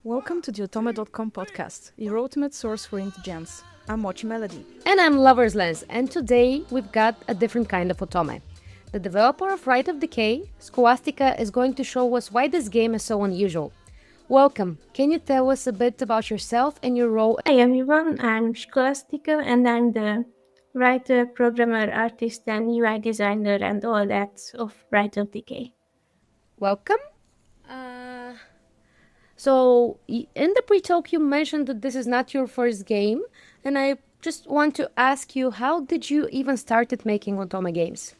Welcome to the Otome.com podcast, your ultimate source for indie gems. I'm Mochi Melody. And I'm Lover's Lens, and today we've got a different kind of Otome. The developer of Rite of Decay, Skolaztika, is going to show us why this game is so unusual. Welcome. Can you tell us a bit about yourself and your role? Hi everyone, I'm Skolaztika and I'm the writer, programmer, artist, and UI designer and all that of Rite of Decay. Welcome. In the pre-talk, you mentioned that this is not your first game, and I just want to ask you, how did you even started making Otome games?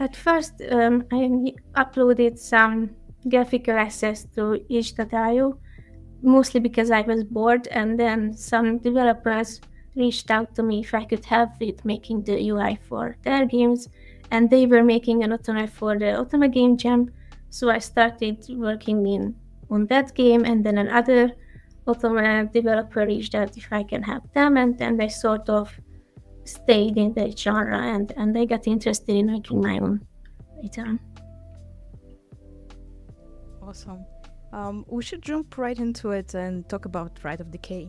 At first, I uploaded some graphical assets to itch.io, mostly because I was bored, and then some developers reached out to me if I could help with making the UI for their games, and they were making an Otome for the Otome Game Jam. So I started working on that game, and then another Otome developer reached out if I can help them, and then I sort of stayed in that genre, and I got interested in making my own later on. Awesome. We should jump right into it and talk about Rite of Decay.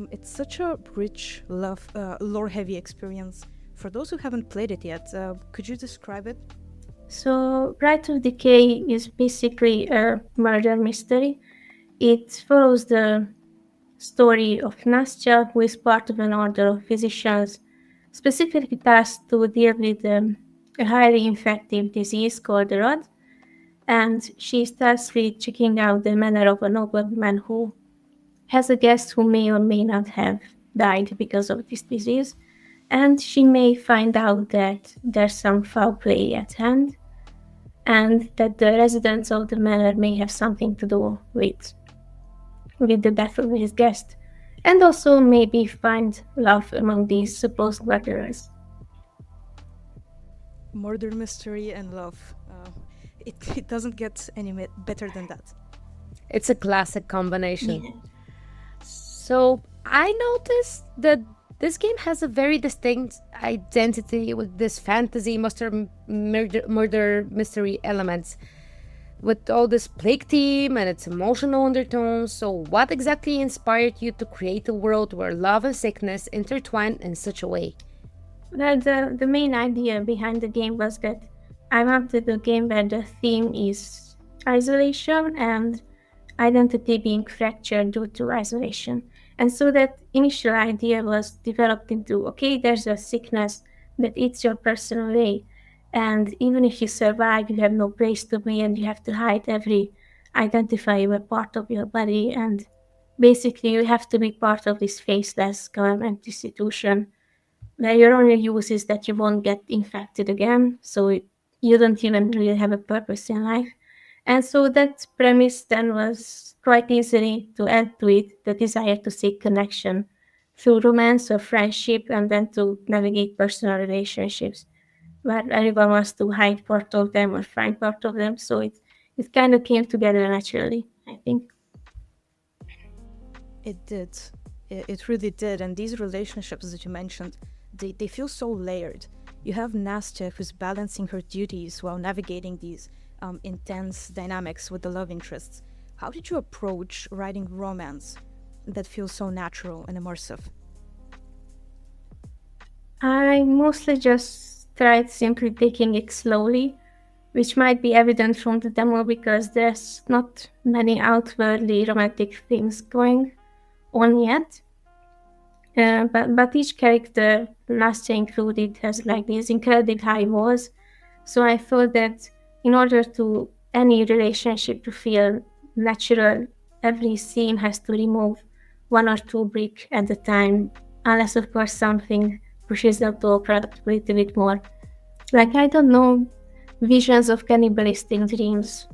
It's such a rich, lore-heavy experience. For those who haven't played it yet, could you describe it? So, Rite of Decay is basically a murder mystery. It follows the story of Nastya, who is part of an order of physicians specifically tasked to deal with a highly infective disease called the rot. And she starts with checking out the manner of a nobleman who has a guest who may or may not have died because of this disease. And she may find out that there's some foul play at hand, and that the residents of the manor may have something to do with the death of his guest, and also maybe find love among these supposed murderers. Murder, mystery, and love. It doesn't get any better than that. It's a classic combination. Yeah. So I noticed that this game has a very distinct identity with this fantasy murder mystery elements, with all this plague theme and its emotional undertones. So what exactly inspired you to create a world where love and sickness intertwine in such a way? Well, the main idea behind the game was that I wanted a game where the theme is isolation and identity being fractured due to isolation. And so that initial idea was developed into, okay, there's a sickness that eats your person away. And even if you survive, you have no place to be, and you have to hide every identifiable part of your body. And basically, you have to be part of this faceless government institution where your only use is that you won't get infected again. So you don't even really have a purpose in life. And so that premise then was quite easily to add to it the desire to seek connection through romance or friendship, and then to navigate personal relationships where everyone wants to hide part of them or find part of them. So it kind of came together naturally, I think. It did. It really did. And these relationships that you mentioned, they feel so layered. You have Nastya, who's balancing her duties while navigating these intense dynamics with the love interests. How did you approach writing romance that feels so natural and immersive? I mostly just tried simply taking it slowly, which might be evident from the demo because there's not many outwardly romantic things going on yet. But each character, Nastya included, has like these incredibly high walls. So I thought that in order to any relationship to feel natural, every scene has to remove one or two bricks at a time, unless of course something pushes up the product a little bit more. Like, I don't know, visions of cannibalistic dreams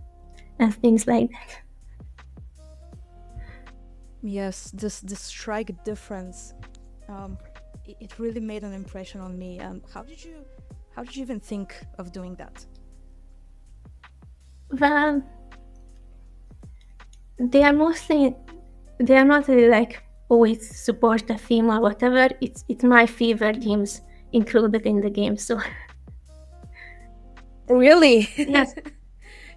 and things like that. Yes, this strike difference, it really made an impression on me. How did you even think of doing that? Well, they are not really like always support the theme or whatever. It's my favorite themes included in the game. So Really? yes,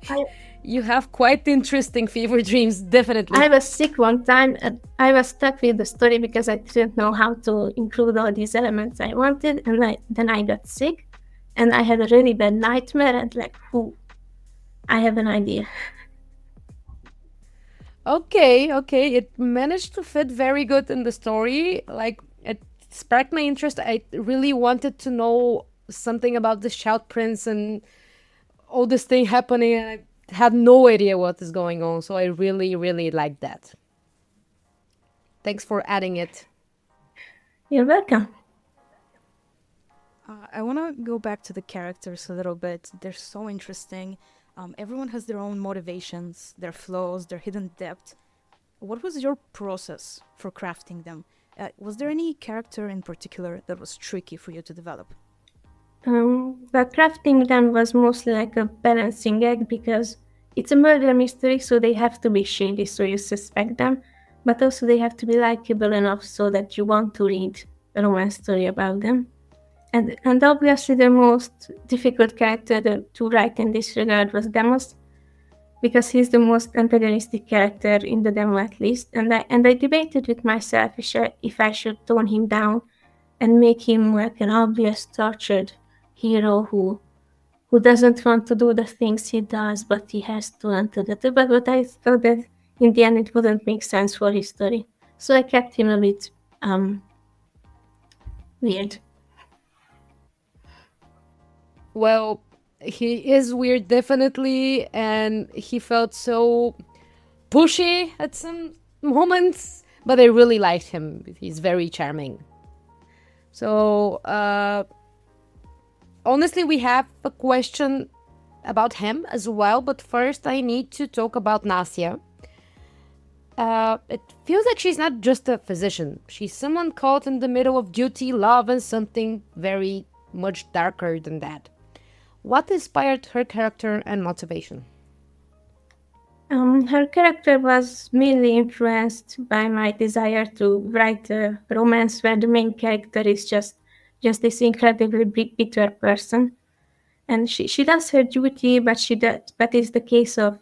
I, You have quite interesting fever dreams, definitely. I was sick one time and I was stuck with the story because I didn't know how to include all these elements I wanted. And then I got sick and I had a really bad nightmare and like, I have an idea. Okay, okay. It managed to fit very good in the story. Like, it sparked my interest. I really wanted to know something about the Shout Prince and all this thing happening, and I had no idea what is going on. So I really, really liked that. Thanks for adding it. You're welcome. I want to go back to the characters a little bit. They're so interesting. Everyone has their own motivations, their flaws, their hidden depth. What was your process for crafting them? Was there any character in particular that was tricky for you to develop? The crafting then was mostly like a balancing act because it's a murder mystery, so they have to be shady so you suspect them, but also they have to be likable enough so that you want to read a romance story about them. And obviously the most difficult character to write in this regard was Demos, because he's the most antagonistic character in the demo at least, and I debated with myself if I should tone him down and make him like an obvious tortured hero who doesn't want to do the things he does, but he has to enter the but I thought that in the end it wouldn't make sense for his story. So I kept him a bit weird. Well, he is weird, definitely, and he felt so pushy at some moments, but I really liked him. He's very charming. So, honestly, we have a question about him as well, but first I need to talk about Nastya. It feels like she's not just a physician. She's someone caught in the middle of duty, love, and something very much darker than that. What inspired her character and motivation? Her character was mainly influenced by my desire to write a romance where the main character is just this incredibly bitter person, and she does her duty, but it's the case of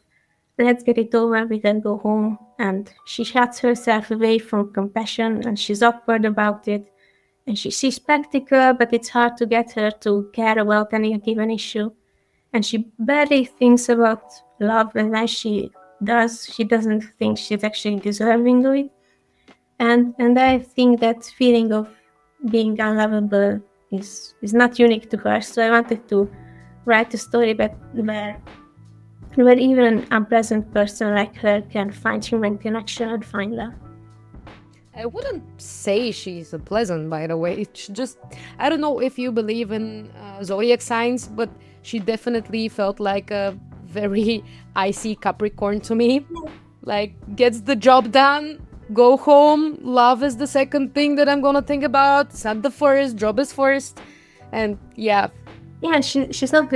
let's get it over with and go home. And she shuts herself away from compassion, and she's awkward about it. And she's practical, but it's hard to get her to care about any given issue. And she barely thinks about love, and when she does, she doesn't think she's actually deserving of it. And I think that feeling of being unlovable is not unique to her. So I wanted to write a story where even an unpleasant person like her can find human connection and find love. I wouldn't say she's unpleasant, by the way. It's just, I don't know if you believe in zodiac signs, but she definitely felt like a very icy Capricorn to me. Like, gets the job done, go home, love is the second thing that I'm gonna think about. It's not the first, job is first. And yeah. Yeah, she's not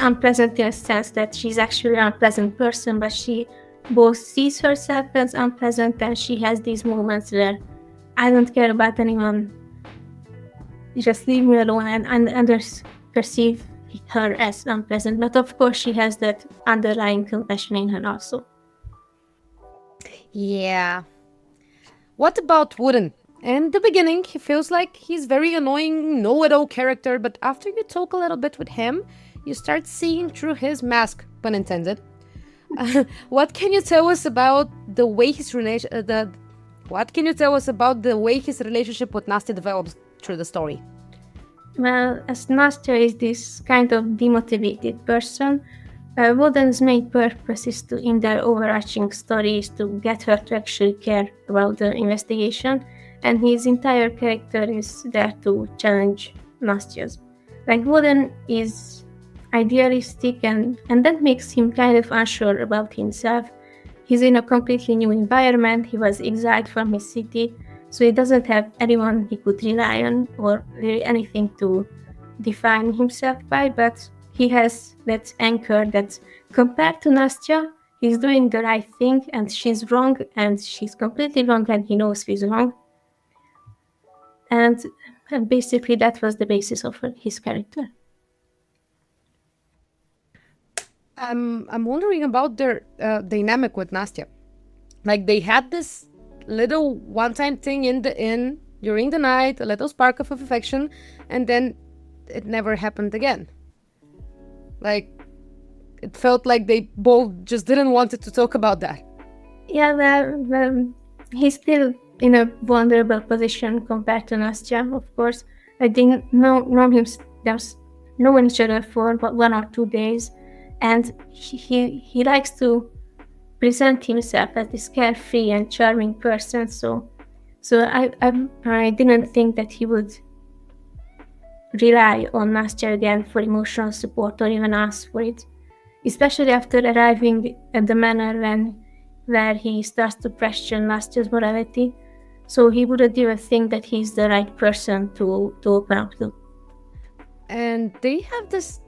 unpleasant in a sense that she's actually an unpleasant person, but she both sees herself as unpleasant and she has these moments where I don't care about anyone, just leave me alone, and others perceive her as unpleasant. But of course she has that underlying compassion in her also. Yeah. What about Woden? In the beginning, he feels like he's very annoying, know-it-all character, but after you talk a little bit with him, you start seeing through his mask, pun intended. What can you tell us about the way what can you tell us about the way his relationship with Nastya develops through the story? Well, as Nastya is this kind of demotivated person, Woden's main purpose in their overarching story is to get her to actually care about the investigation, and his entire character is there to challenge Nastya's. Like, Woden is idealistic, and that makes him kind of unsure about himself. He's in a completely new environment, he was exiled from his city, so he doesn't have anyone he could rely on or really anything to define himself by, but he has that anchor that compared to Nastya, he's doing the right thing and she's wrong and she's completely wrong and he knows he's wrong. And basically that was the basis of his character. I'm wondering about their dynamic with Nastya. Like they had this little one-time thing in the inn during the night, a little spark of affection, and then it never happened again. Like it felt like they both just didn't want to talk about that. Yeah, well, he's still in a vulnerable position compared to Nastya, of course. I didn't know him. There's known each other for about 1 or 2 days, and he likes to present himself as this carefree and charming person. So I didn't think that he would rely on Nastya again for emotional support or even ask for it, especially after arriving at the manor where he starts to question Nastya's morality. So he wouldn't even think that he's the right person to open up to. And they have this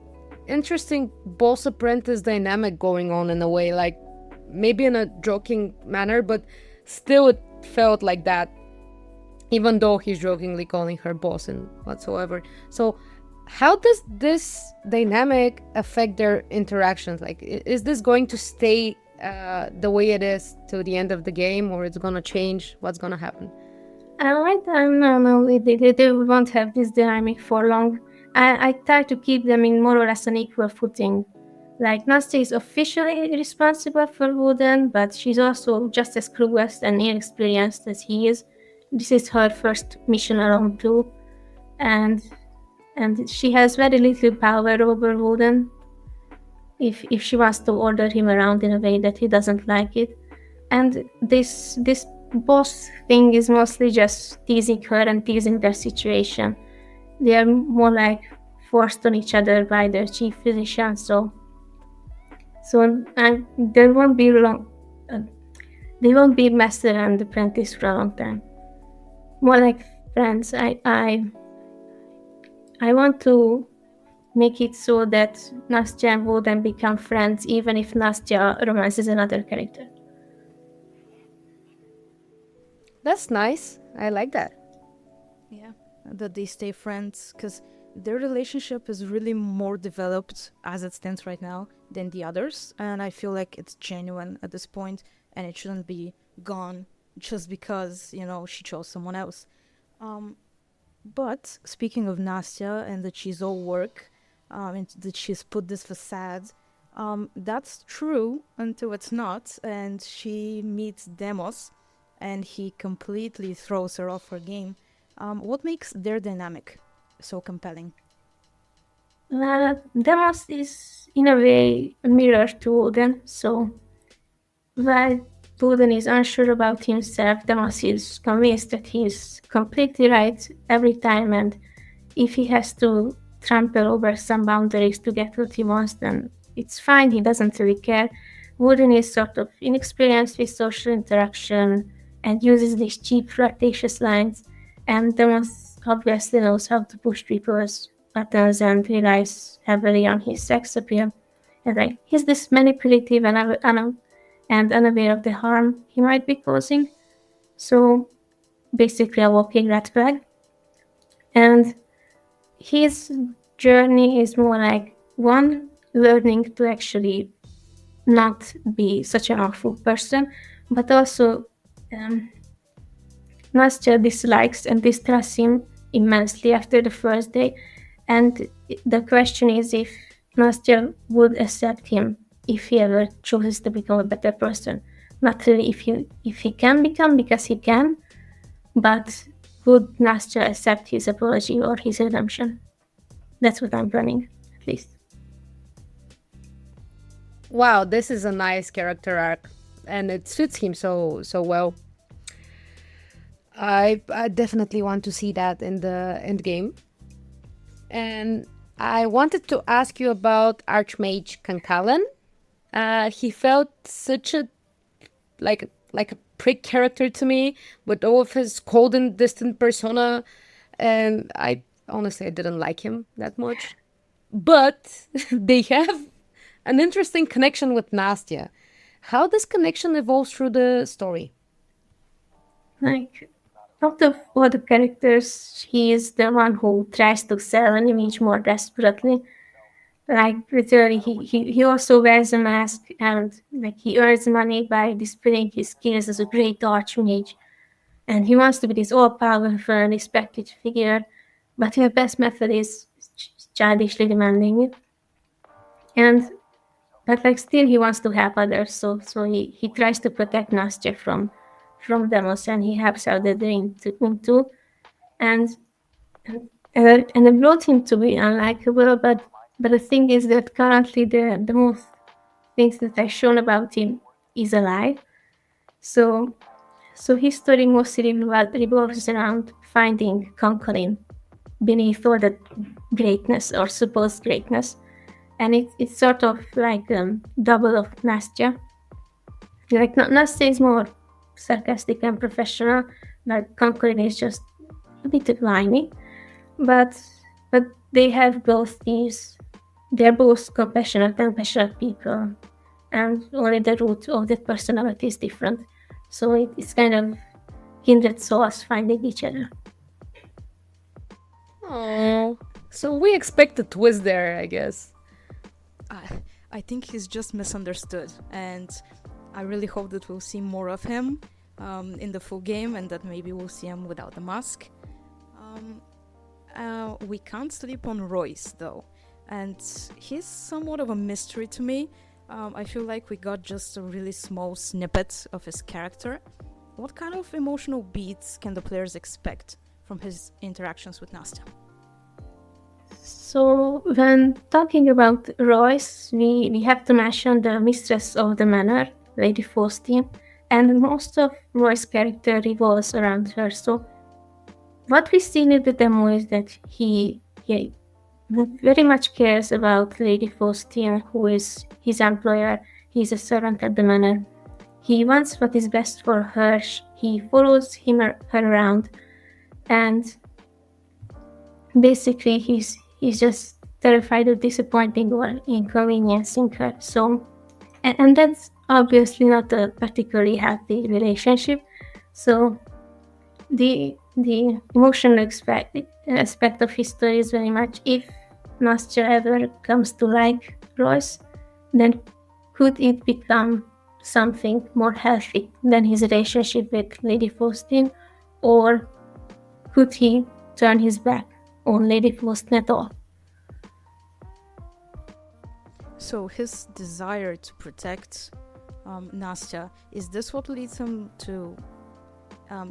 interesting boss apprentice dynamic going on in a way, like maybe in a joking manner, but still it felt like that, even though he's jokingly calling her boss and whatsoever. So how does this dynamic affect their interactions? Like, is this going to stay the way it is to the end of the game, or it's gonna change? What's gonna happen? No, they won't have this dynamic for long. I try to keep them in more or less an equal footing. Like, Nastya is officially responsible for Woden, but she's also just as clueless and inexperienced as he is. This is her first mission alone too, and she has very little power over Woden if she wants to order him around in a way that he doesn't like it. And this boss thing is mostly just teasing her and teasing their situation. They are more like forced on each other by their chief physician, so there won't be long. They won't be master and apprentice for a long time. More like friends. I want to make it so that Nastya and Woden become friends, even if Nastya romances another character. That's nice. I like that. Yeah, that they stay friends, because their relationship is really more developed as it stands right now than the others, and I feel like it's genuine at this point, and it shouldn't be gone just because, she chose someone else. But speaking of Nastya and that she's all work, and that she's put this facade, that's true until it's not, and she meets Demos, and he completely throws her off her game. What makes their dynamic so compelling? Demos is, in a way, a mirror to Woden, so while Woden is unsure about himself, Demos is convinced that he's completely right every time, and if he has to trample over some boundaries to get what he wants, then it's fine, he doesn't really care. Woden is sort of inexperienced with social interaction and uses these cheap, flirtatious lines, and Demos obviously knows how to push people's buttons and relies heavily on his sex appeal. And he's this manipulative and unaware of the harm he might be causing. So basically a walking red flag. And his journey is more like one, learning to actually not be such an awful person, but also Nastya dislikes and distrusts him immensely after the first day, and the question is if Nastya would accept him if he ever chooses to become a better person. Not really if he can become, because he can, but would Nastya accept his apology or his redemption? That's what I'm planning, at least. Wow, this is a nice character arc, and it suits him so well. I definitely want to see that in the end game. And I wanted to ask you about Archmage Kankalin. He felt such a like a prick character to me, with all of his cold and distant persona, and I honestly I didn't like him that much. But they have an interesting connection with Nastya. How this connection evolves through the story? Out of all the characters, he is the one who tries to sell an image more desperately. Like literally, he also wears a mask, and like he earns money by displaying his skills as a great archmage. And he wants to be this all-powerful, respected figure, but his best method is childishly demanding it. And but like still he wants to help others, so he tries to protect Nastya from demos, and he helps out the dream to him too. And and I brought him to be unlikable, but the thing is that currently the most things that I've shown about him is a lie. So his story mostly revolves around finding Kankalin beneath all the greatness or supposed greatness. And it's sort of like double of Nastya. Like Nastya is more sarcastic and professional, like Kankalin is just a bit whiny. But but they have both these. They're both compassionate and passionate people, and only the root of that personality is different. So it's kind of kindred souls finding each other. Oh, so we expect a twist there, I guess. I think he's just misunderstood, and I really hope that we'll see more of him in the full game, and that maybe we'll see him without the mask. We can't sleep on Royce though, and he's somewhat of a mystery to me. I feel like we got just a really small snippet of his character. What kind of emotional beats can the players expect from his interactions with Nastya? So when talking about Royce, we have to mention the mistress of the manor, Lady Faustine, and most of Royce's character revolves around her. So what we see in the demo is that he very much cares about Lady Faustine, who is his employer. He's a servant at the manor. He wants what is best for her. He follows her around, and basically he's just terrified of disappointing or inconveniencing her. So, and that's obviously not a particularly healthy relationship. So the emotional aspect of his story is very much, if Nastya ever comes to like Royce, then could it become something more healthy than his relationship with Lady Faustine, or could he turn his back on Lady Faustine at all? So his desire to protect Nastya, is this what leads him to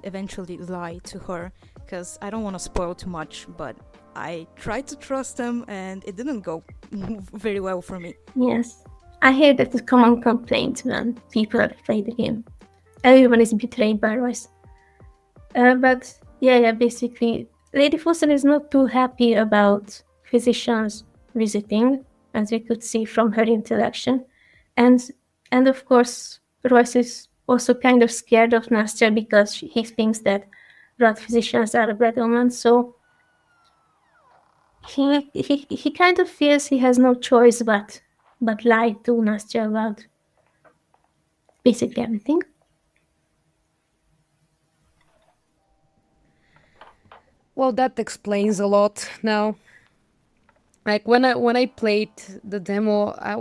eventually lie to her? Because I don't want to spoil too much, but I tried to trust him and it didn't go very well for me. Yes. I hear that it's a common complaint when people play the game. Everyone is betrayed by Royce. But yeah, basically, Lady Faustine is not too happy about physicians visiting, as we could see from her interaction. And of course, Royce is also kind of scared of Nastya because he thinks that rat physicians are a bad omen. So he kind of feels he has no choice but lie to Nastya about basically everything. Well, that explains a lot now. Like when I played the demo, I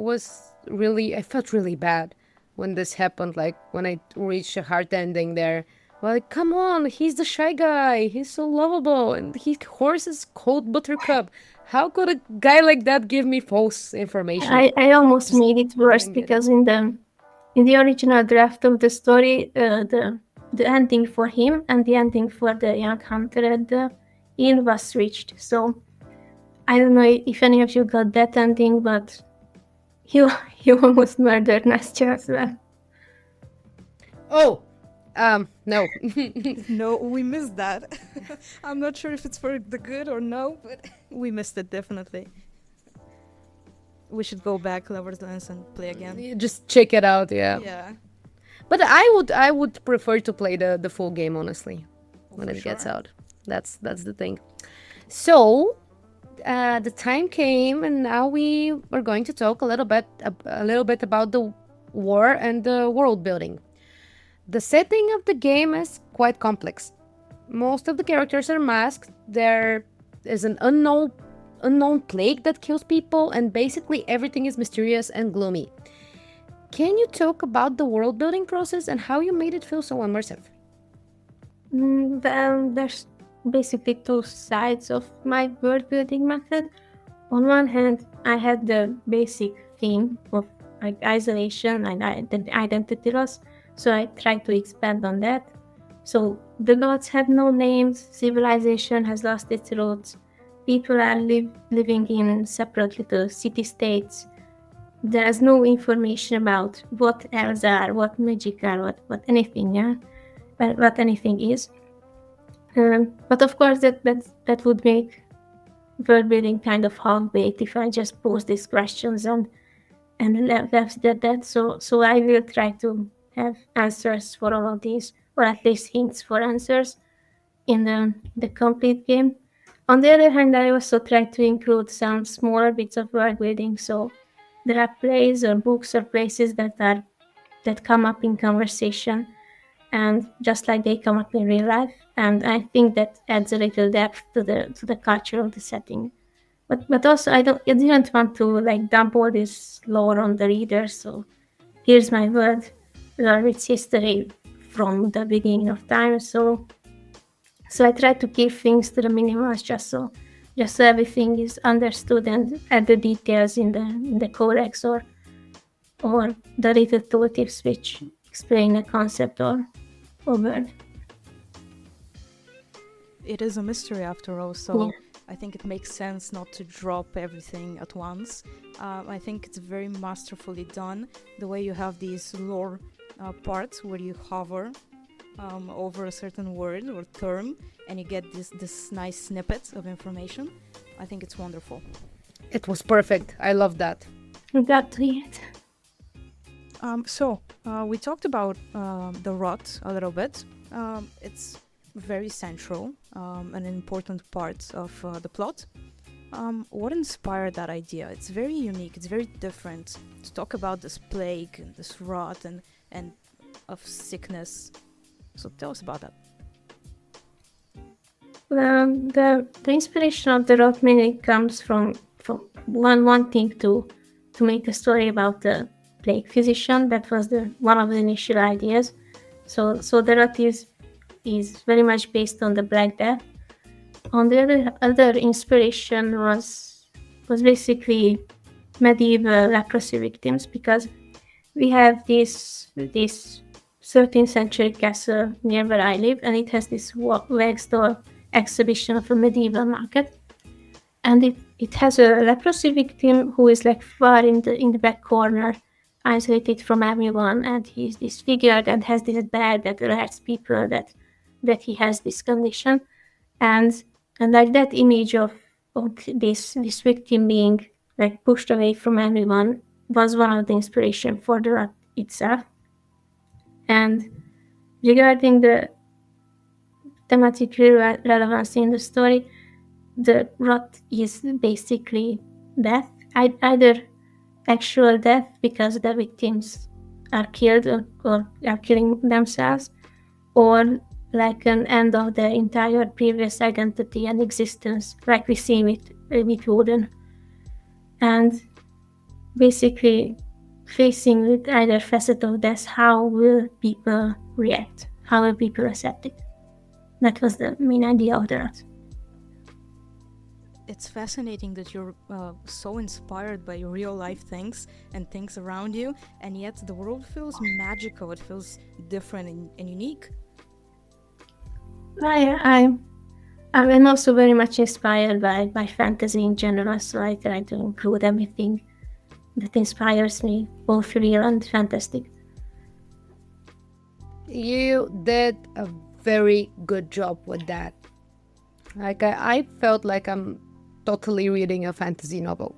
felt really bad when this happened. Like when I reached a hard ending there. Like, come on, he's the shy guy. He's so lovable, and his horse is called Buttercup. How could a guy like that give me false information? I almost Just made it worse didn't get because in the original draft of the story, the ending for him and the ending for the young hunter at the inn was switched. So I don't know if any of you got that ending, but he almost murdered Nastya as well. Oh, no. No, we missed that. I'm not sure if it's for the good or no, but we missed it definitely. We should go back Lover's Lens and play again. Just check it out, yeah. Yeah. But I would prefer to play the full game, honestly, when For it gets sure. out. That's the thing. So the time came, and now we are going to talk a little bit about the war and the world building. The setting of the game is quite complex. Most of the characters are masked. There is an unknown unknown plague that kills people, and basically everything is mysterious and gloomy. Can you talk about the world building process and how you made it feel so immersive? There's basically two sides of my world building method. On one hand, I had the basic theme of like isolation and identity loss, so I tried to expand on that. So the gods have no names, civilization has lost its roots, people are living in separate little city-states. There's no information about what elves are, what magic are, what anything, yeah, what anything is. But of course, that would make world building kind of half-baked if I just pose these questions and left at that. So I will try to have answers for all of these, or at least hints for answers in the complete game. On the other hand, I also try to include some smaller bits of world building. So there are plays or books or places that come up in conversation, and just like they come up in real life. And I think that adds a little depth to the culture of the setting. But also I didn't want to like dump all this lore on the reader. So here's my world, its history from the beginning of time. So I try to keep things to the minimum, just so everything is understood, and add the details in the codex or the little tooltips which explain a concept or word. It is a mystery after all, so I think it makes sense not to drop everything at once. I think it's very masterfully done, the way you have these lore parts where you hover over a certain word or term and you get this nice snippet of information. I think it's wonderful. It was perfect. I love that. You got to it. So we talked about the rot a little bit. It's very central, an important part of the plot. What inspired that idea? It's very unique, it's very different to talk about this plague and this rot and of sickness. So tell us about that. The inspiration of the rot mainly comes from one wanting to make a story about the plague physician. That was one of the initial ideas. So the rot is very much based on the Black Death. On the other inspiration was basically medieval leprosy victims, because we have this 13th century castle near where I live, and it has this wax doll exhibition of a medieval market, and it has a leprosy victim who is like far in the back corner, isolated from everyone, and he's this figure that has this bag that alerts people that he has this condition, and like that image of this victim being like pushed away from everyone was one of the inspiration for the rot itself. And regarding the thematic relevance in the story, the rot is basically death, either actual death because the victims are killed or are killing themselves, or like an end of the entire previous identity and existence, like we see with Woden. And basically facing with either facet of death, how will people react? How will people accept it? That was the main idea of the rot. It's fascinating that you're so inspired by real life things and things around you, and yet the world feels magical, it feels different and unique. I'm also very much inspired by fantasy in general, so I try to include everything that inspires me, both real and fantastic. You did a very good job with that. Like I felt like I'm totally reading a fantasy novel.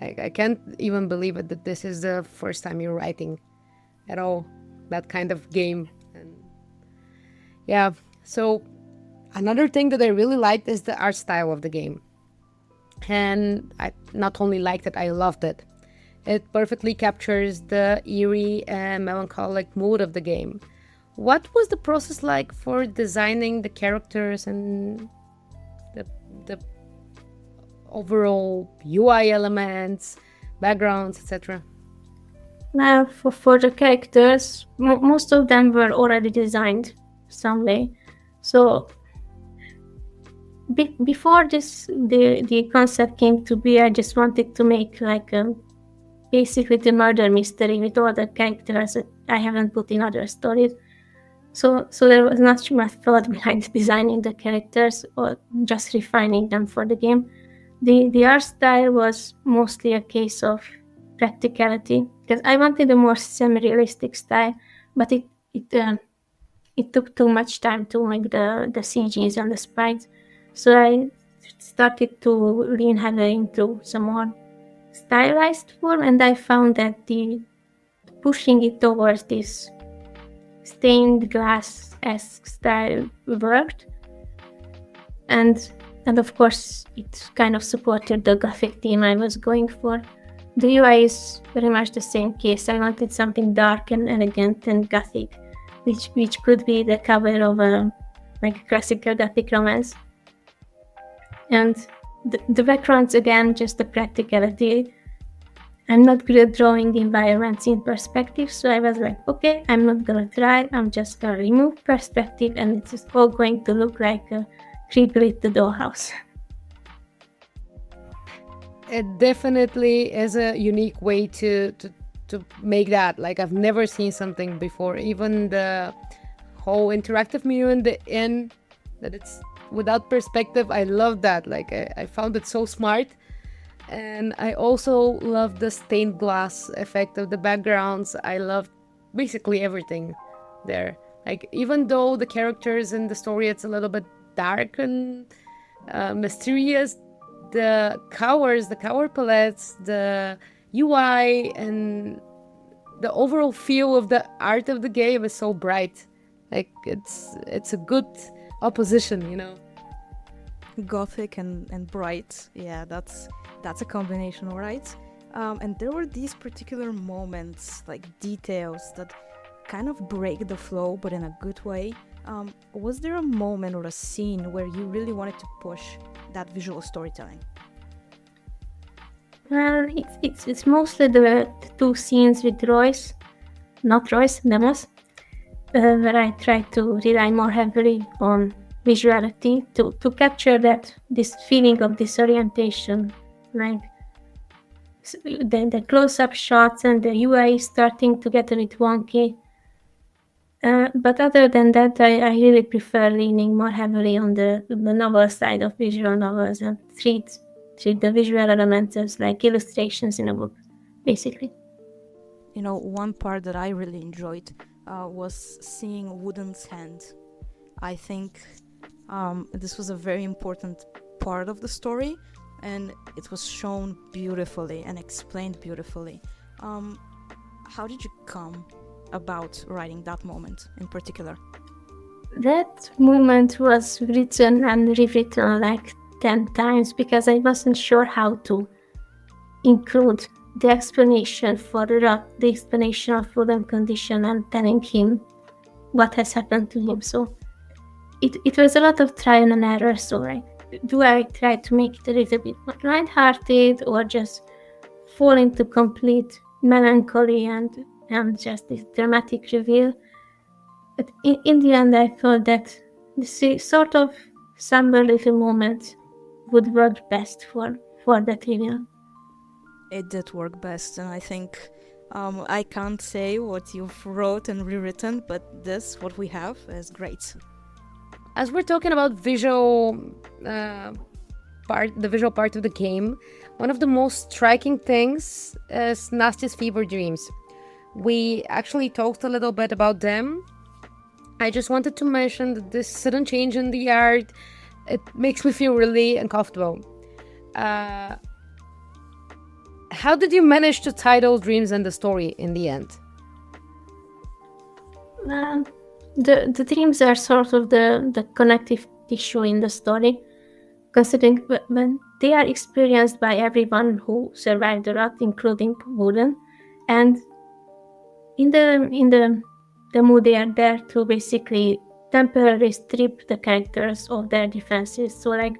Like I can't even believe it that this is the first time you're writing at all that kind of game. And yeah, so another thing that I really liked is the art style of the game. And I not only liked it, I loved it. It perfectly captures the eerie and melancholic mood of the game. What was the process like for designing the characters and the overall UI elements, backgrounds, etc.? Now, for the characters, most of them were already designed some way. So before the concept came to be, I just wanted to make like basically the murder mystery with all the characters that I haven't put in other stories. So there was not too much thought behind designing the characters or just refining them for the game. The art style was mostly a case of practicality, because I wanted a more semi-realistic style, but it took too much time to make the CGs and the sprites. So I started to lean heavily into some more stylized form, and I found that the pushing it towards this stained glass-esque style worked, and of course it kind of supported the Gothic theme I was going for. The UI is very much the same case. I wanted something dark and elegant and Gothic, which could be the cover of a classical Gothic romance. And the backgrounds, again, just the practicality. I'm not good at drawing environments in perspective, so I was like, okay, I'm not gonna try, I'm just gonna remove perspective and it's just all going to look like a creepy little dollhouse. It definitely is a unique way to make that. Like, I've never seen something before. Even the whole interactive menu in the end, that it's without perspective, I love that. Like, I found it so smart. And I also love the stained glass effect of the backgrounds. I love basically everything there. Like, even though the characters in the story, it's a little bit dark and mysterious, the cover palettes, the UI, and the overall feel of the art of the game is so bright. Like, it's a good opposition, you know. Gothic and bright, yeah, that's a combination, right? And there were these particular moments, like details that kind of break the flow, but in a good way. Was there a moment or a scene where you really wanted to push that visual storytelling? Well, it's mostly the two scenes with Royce, not Royce, Demos, where I try to rely more heavily on visuality to capture this feeling of disorientation, like the close-up shots and the UI starting to get a bit wonky. But other than that, I really prefer leaning more heavily on the novel side of visual novels and treat the visual elements as like illustrations in a book, basically. You know, one part that I really enjoyed was seeing Woden's hand. I think this was a very important part of the story, and it was shown beautifully and explained beautifully. How did you come about writing that moment in particular? That moment was written and rewritten like 10 times because I wasn't sure how to include the explanation for the explanation of Woden's condition and telling him what has happened to him. So it was a lot of trial and error. So like, do I try to make it a little bit more light-hearted or just fall into complete melancholy and just this dramatic reveal? But in the end, I thought that this sort of somber little moment would work best for that reveal. It did work best, and I think I can't say what you've wrote and rewritten, but what we have is great. As we're talking about the visual part of the game, one of the most striking things is Nastya's fever dreams. We actually talked a little bit about them. I just wanted to mention that this sudden change in the art, it makes me feel really uncomfortable. How did you manage to tie those dreams and the story in the end? The dreams are sort of the connective tissue in the story, considering when they are experienced by everyone who survived the rot, including Woden, and in the mood they are there to basically temporarily strip the characters of their defenses. So like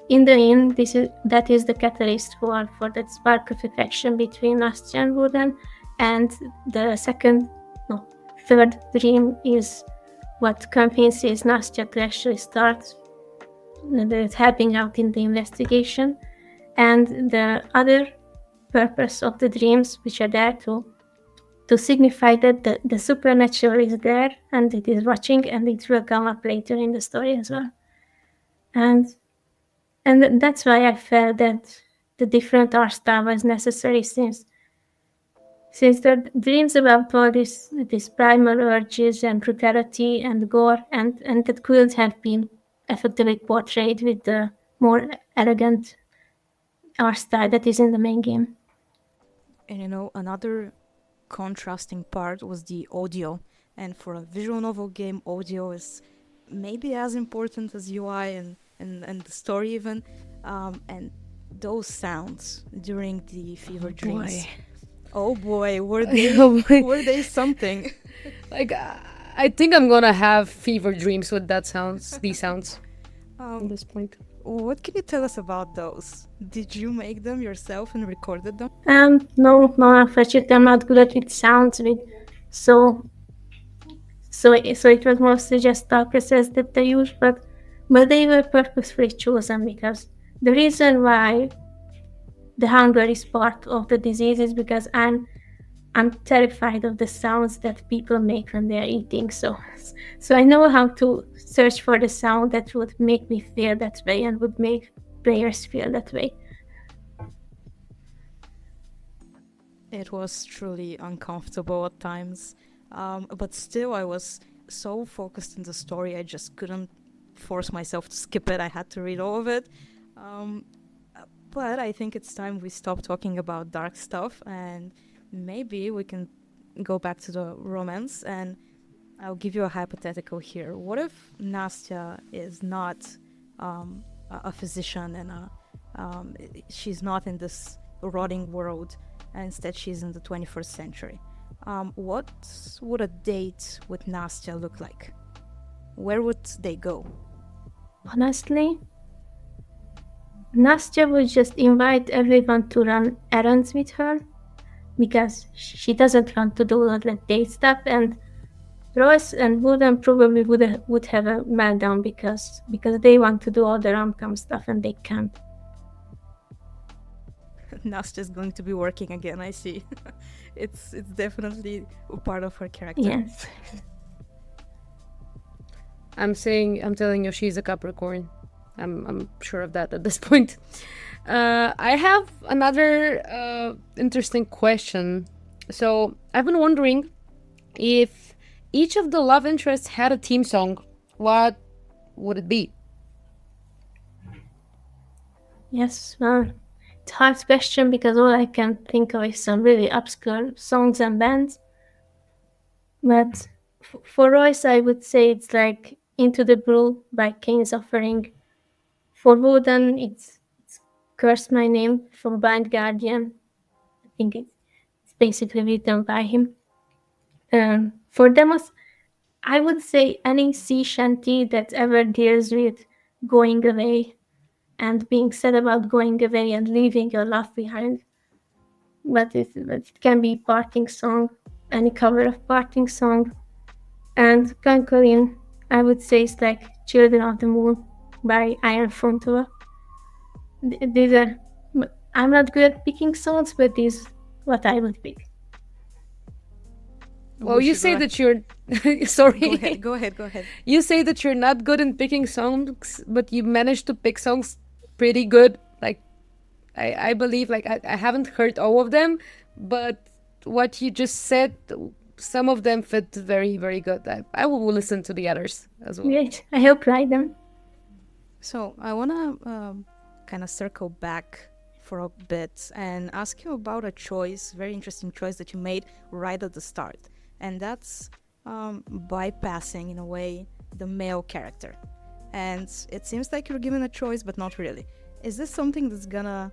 in the end, that is the catalyst for that spark of affection between Nastya and Woden. And the third dream is what convinces Nastya to actually start helping out in the investigation. And the other purpose of the dreams, which are there to signify that the supernatural is there and it is watching, and it will come up later in the story as well. And that's why I felt that the different art style was necessary, since the dreams about all these primal urges and brutality and gore, and that couldn't have been effectively portrayed with the more elegant art style that is in the main game. And another contrasting part was the audio. And for a visual novel game, audio is maybe as important as UI and the story even. And those sounds during the fever dreams. Oh boy, were they something? Like, I think I'm gonna have fever dreams with these sounds at this point. What can you tell us about those? Did you make them yourself and recorded them? No, unfortunately, I'm not good at sounds. So it was mostly just thought process that they used, but they were purposefully chosen, because the reason why the hunger is part of the disease is because I'm terrified of the sounds that people make when they're eating. So I know how to search for the sound that would make me feel that way and would make players feel that way. It was truly uncomfortable at times, but still I was so focused in the story I just couldn't force myself to skip it. I had to read all of it. But I think it's time we stop talking about dark stuff, and maybe we can go back to the romance. And I'll give you a hypothetical here. What if Nastya is not a physician and she's not in this rotting world, and instead she's in the 21st century? What would a date with Nastya look like? Where would they go? Honestly, Nastya would just invite everyone to run errands with her, because she doesn't want to do all that date stuff, and Royce and Woden probably would have a meltdown because they want to do all the rom-com stuff and they can't. Nastya's going to be working again, I see. It's definitely a part of her character. Yes. I'm telling you, she's a Capricorn. I'm sure of that at this point. I have another interesting question. So I've been wondering if each of the love interests had a theme song, what would it be? Yes, well, it's a hard question because all I can think of is some really obscure songs and bands. But for Royce, I would say it's like Into the Blue by Kane's Offering. For Woden, it's Curse My Name from Blind Guardian. I think it's basically written by him. For Demos, I would say any sea shanty that ever deals with going away and being sad about going away and leaving your love behind. But it can be parting song, any cover of parting song. And Kankalin, I would say, it's like Children of the Moon by Iron Frontua. These are, I'm not good at picking songs, but these what I would pick. Well, you say that you're sorry. Go ahead. You say that you're not good in picking songs, but you managed to pick songs pretty good. Like, I believe, like, I haven't heard all of them, but what you just said, some of them fit very, very good. I will listen to the others as well. Great. I hope like them. So I want to kind of circle back for a bit and ask you about a choice, very interesting choice that you made right at the start. And that's bypassing, in a way, the male character. And it seems like you're given a choice, but not really. Is this something that's gonna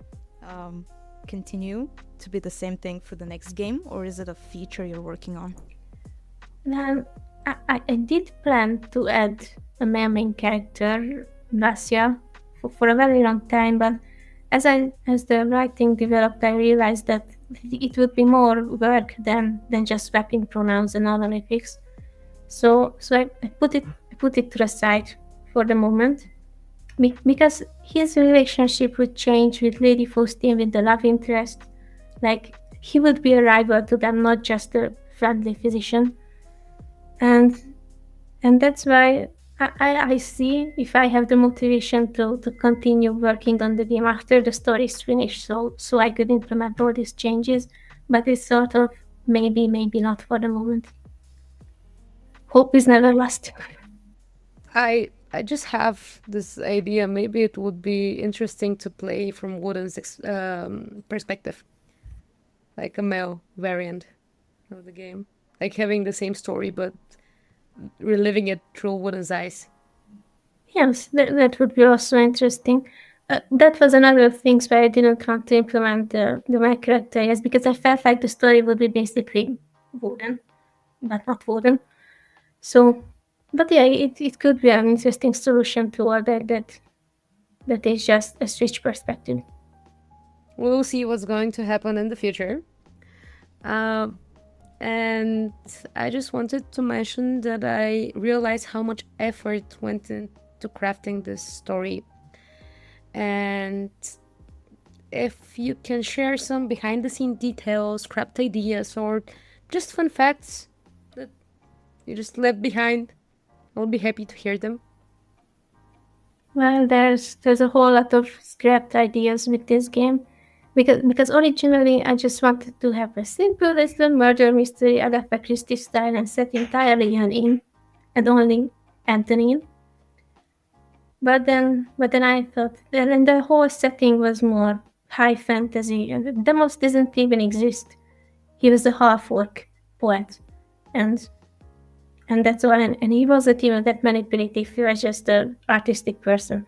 continue to be the same thing for the next game, or is it a feature you're working on? I did plan to add a male main character, Nastya, for a very long time, but as the writing developed, I realized that it would be more work than just swapping pronouns and honorifics. So I put it to the side for the moment, because his relationship would change with Lady Faustine, with the love interest. Like, he would be a rival to them, not just a friendly physician. And that's why I see if I have the motivation to continue working on the game after the story is finished, so I could implement all these changes. But it's sort of maybe not for the moment. Hope is never lost. I just have this idea. Maybe it would be interesting to play from Woden's perspective, like a male variant of the game, like having the same story but reliving it through Woden's eyes. Yes, that would be also interesting. That was another thing why I didn't want to implement the my character, yes, because I felt like the story would be basically Woden, but not Woden. So, but yeah, it could be an interesting solution to all that is just a switch perspective. We'll see what's going to happen in the future. And I just wanted to mention that I realized how much effort went into crafting this story. And if you can share some behind the scene details, craft ideas, or just fun facts that you just left behind, I'll be happy to hear them. Well, there's a whole lot of scrapped ideas with this game, because originally I just wanted to have a simple little murder mystery Agatha Christie style and set entirely on Inn, and only Anthony. But then I thought, and the whole setting was more high fantasy, and Demos doesn't even exist. He was a half-orc poet, and that's all. And he wasn't even that manipulative. He was just an artistic person.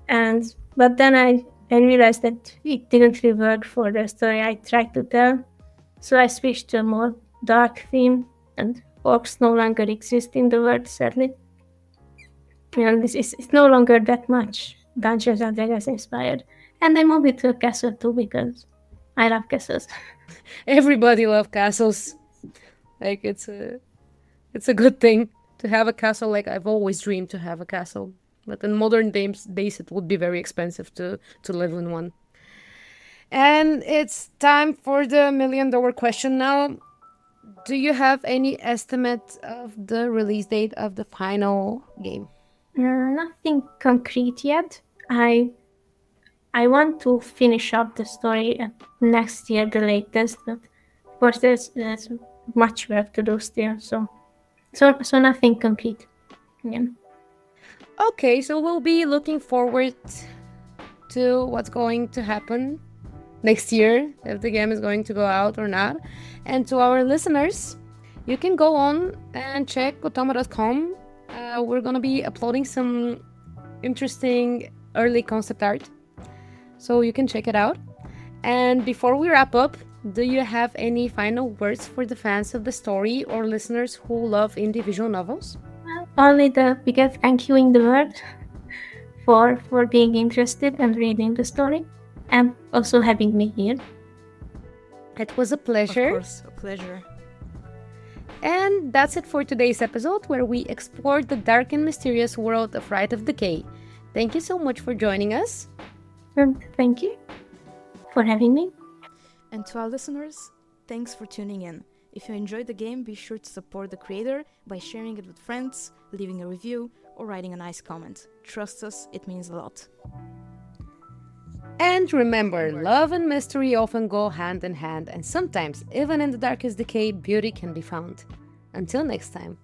But then I realized that it didn't really work for the story I tried to tell. So I switched to a more dark theme, and orcs no longer exist in the world, sadly. It's no longer that much Dungeons and Dragons inspired. And I moved it to a castle too, because I love castles. Everybody loves castles. Like, it's a good thing to have a castle. Like, I've always dreamed to have a castle. But in modern days it would be very expensive to live in one. And it's time for the $1 million question now. Do you have any estimate of the release date of the final game? Nothing concrete yet. I want to finish up the story next year, the latest. But of course, there's much work to do still. So nothing concrete. Yeah. Okay, so we'll be looking forward to what's going to happen next year, if the game is going to go out or not. And to our listeners, you can go on and check otome.com. We're gonna be uploading some interesting early concept art, so you can check it out. And before we wrap up, do you have any final words for the fans of the story or listeners who love individual novels? Well, only the biggest thank you in the world for being interested and reading the story, and also having me here. It was a pleasure. Of course, a pleasure. And that's it for today's episode, where we explored the dark and mysterious world of Rite of Decay. Thank you so much for joining us. Thank you for having me. And to our listeners, thanks for tuning in. If you enjoyed the game, be sure to support the creator by sharing it with friends, leaving a review, or writing a nice comment. Trust us, it means a lot. And remember, love and mystery often go hand in hand, and sometimes, even in the darkest decay, beauty can be found. Until next time.